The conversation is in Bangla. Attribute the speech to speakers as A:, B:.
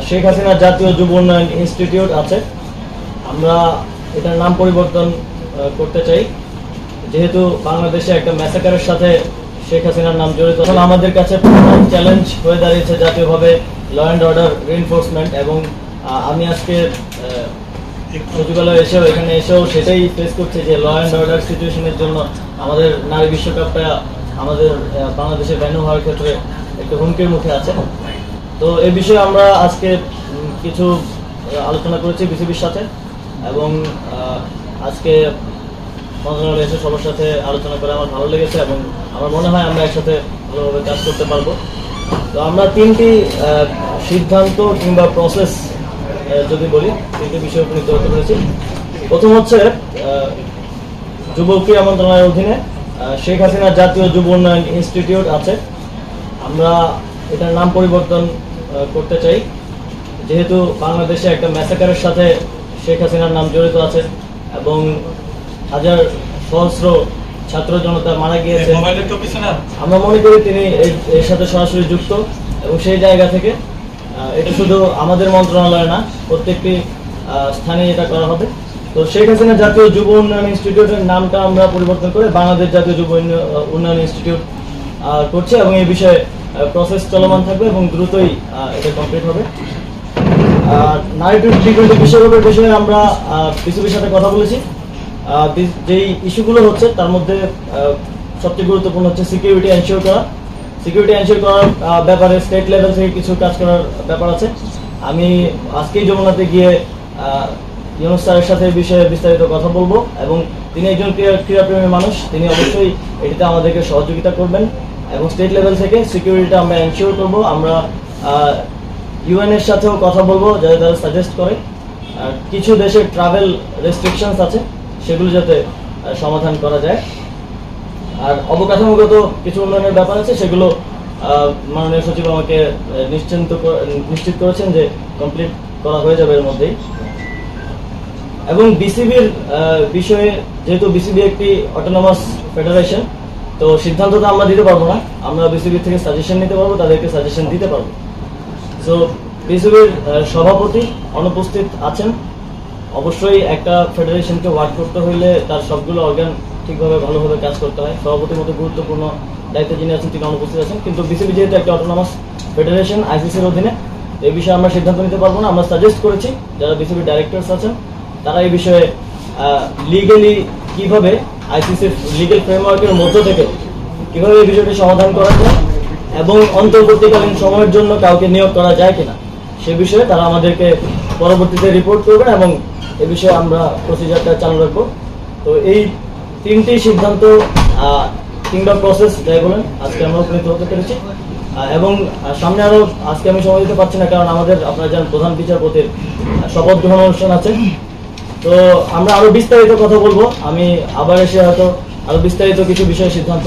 A: শেখ হাসিনা জাতীয় যুব উন্নয়ন ইনস্টিটিউট আছে। আমরা এটার নাম পরিবর্তন করতে চাই, যেহেতু বাংলাদেশে একটা ম্যাসাকারের সাথে শেখ হাসিনার নাম জড়িত। এখন আমাদের কাছে চ্যালেঞ্জ হয়ে দাঁড়িয়েছে জাতীয়ভাবে ল অ্যান্ড অর্ডার রিইনফোর্সমেন্ট, এবং আমি আজকে সচিবালয়ে এখানে এসেও সেটাই ফেস করছি যে ল অ্যান্ড অর্ডার সিচুয়েশনের জন্য আমাদের নারী বিশ্বকাপটা আমাদের বাংলাদেশে ভেন্যু হওয়ার ক্ষেত্রে একটা হুমকির মুখে আছে। তো এই বিষয়ে আমরা আজকে কিছু আলোচনা করেছি বিসিবির সাথে, এবং আজকে মন্ত্রণালয়ে এসে সবার সাথে আলোচনা করে আমার ভালো লেগেছে, এবং আমার মনে হয় আমরা একসাথে ভালোভাবে কাজ করতে পারবো। তো আমরা তিনটি সিদ্ধান্ত কিংবা প্রসেস যদি বলি, তিনটি বিষয় উপনীত হতে পেরেছি। প্রথম হচ্ছে যুব ক্রীড়া মন্ত্রণালয়ের অধীনে শেখ হাসিনা জাতীয় যুব উন্নয়ন ইনস্টিটিউট আছে। আমরা এটার নাম পরিবর্তন করতে চাই, যেহেতু বাংলাদেশে একটা ম্যাসাকারের সাথে শেখ হাসিনার নাম জড়িত আছে, এবং হাজার সহস্র ছাত্র জনতা মারা গিয়েছে। আমরা মনে করি তিনি এর সাথে সরাসরি যুক্ত, এবং সেই জায়গা থেকে এটা শুধু আমাদের মন্ত্রণালয় না, প্রত্যেকটি স্থানে এটা করা হবে। তো শেখ হাসিনা জাতীয় যুব উন্নয়ন ইনস্টিটিউটের নামটা আমরা পরিবর্তন করে বাংলাদেশ জাতীয় যুব উন্নয়ন ইনস্টিটিউট করছি, এবং এই বিষয়ে প্রসেস চলমান থাকবে এবং দ্রুতই এটা কমপ্লিট হবে। নারী টি-20 বিশ্বকাপের বিষয়ে আমরা বিসিবির সাথে কথা বলেছি। যেই ইস্যুগুলো হচ্ছে তার মধ্যে সবচেয়ে গুরুত্বপূর্ণ হচ্ছে সিকিউরিটি এনশিওর করা। সিকিউরিটি এনশিওর করার ব্যাপারে স্টেট লেভেল থেকে কিছু কাজ করার ব্যাপার আছে। আমি আজকেই যমুনাতে গিয়ে ইউনুস স্যারের সাথে এই বিষয়ে বিস্তারিত কথা বলবো, এবং তিনি একজন ক্রীড়াপ্রেমী মানুষ, তিনি অবশ্যই এটিতে আমাদেরকে সহযোগিতা করবেন, এবং স্টেট লেভেল থেকে সিকিউরিটিটা আমরা এনশিওর করবো। আমরা ইউএন এর সাথেও কথা বলবো, যাতে তারা সাজেস্ট করে কিছু দেশের ট্রাভেল রেস্ট্রিকশনস আছে সেগুলো যাতে সমাধান করা যায়। আর অবকাঠামোগত কিছু উন্নয়নের ব্যাপার আছে, সেগুলো মাননীয় সচিব আমাকে নিশ্চিত করেছেন যে কমপ্লিট করা হয়ে যাবে এর মধ্যেই। এবং বিসিবির বিষয়ে, যেহেতু বিসিবি একটি অটোনমাস ফেডারেশন, তো সিদ্ধান্ত তো আমরা দিতে পারবো না, আমরা বিসিবি থেকে সাজেশন নিতে পারবো, তাদেরকে সাজেশন দিতে পারবো। সো বিসিবির সভাপতি অনুপস্থিত আছেন। অবশ্যই একটা ফেডারেশনকে ওয়ার্ক করতে হইলে তার সবগুলো অর্গান ঠিকভাবে ভালোভাবে কাজ করতে হয়। সভাপতির মতো গুরুত্বপূর্ণ দায়িত্বে যিনি আছেন তিনি অনুপস্থিত আছেন, কিন্তু বিসিবি যেহেতু একটা অটোনমাস ফেডারেশন আইসিসির অধীনে, এই বিষয়ে আমরা সিদ্ধান্ত নিতে পারবো না। আমরা সাজেস্ট করেছি যারা বিসিবির ডাইরেক্টরস আছেন তারা এই বিষয়ে লিগেলি কিভাবে আইসিসির লিগেল ফ্রেমওয়ার্কের মধ্য থেকে কিভাবে এই বিষয়টি সমাধান করা যায়, এবং অন্তর্বর্তীকালীন সময়ের জন্য কাউকে নিয়োগ করা যায় কিনা সে বিষয়ে তারা আমাদেরকে পরবর্তীতে রিপোর্ট করবেন, এবং এ বিষয়ে আমরা প্রসিজারটা চালু রাখবো। তো এই তিনটি সিদ্ধান্ত কিংবা প্রসেস যাই বলেন আজকে আমরা উপনীত হতে পেরেছি, এবং সামনে আরো আজকে আমি সময় দিতে পারছি না, কারণ আমাদের আপনারা জানেন প্রধান বিচারপতির শপথ গ্রহণ অনুষ্ঠান আছে। তো আমরা আরো বিস্তারিত কথা বলবো, আমি আবার এসে হয়তো আরো বিস্তারিত কিছু বিষয়ে সিদ্ধান্ত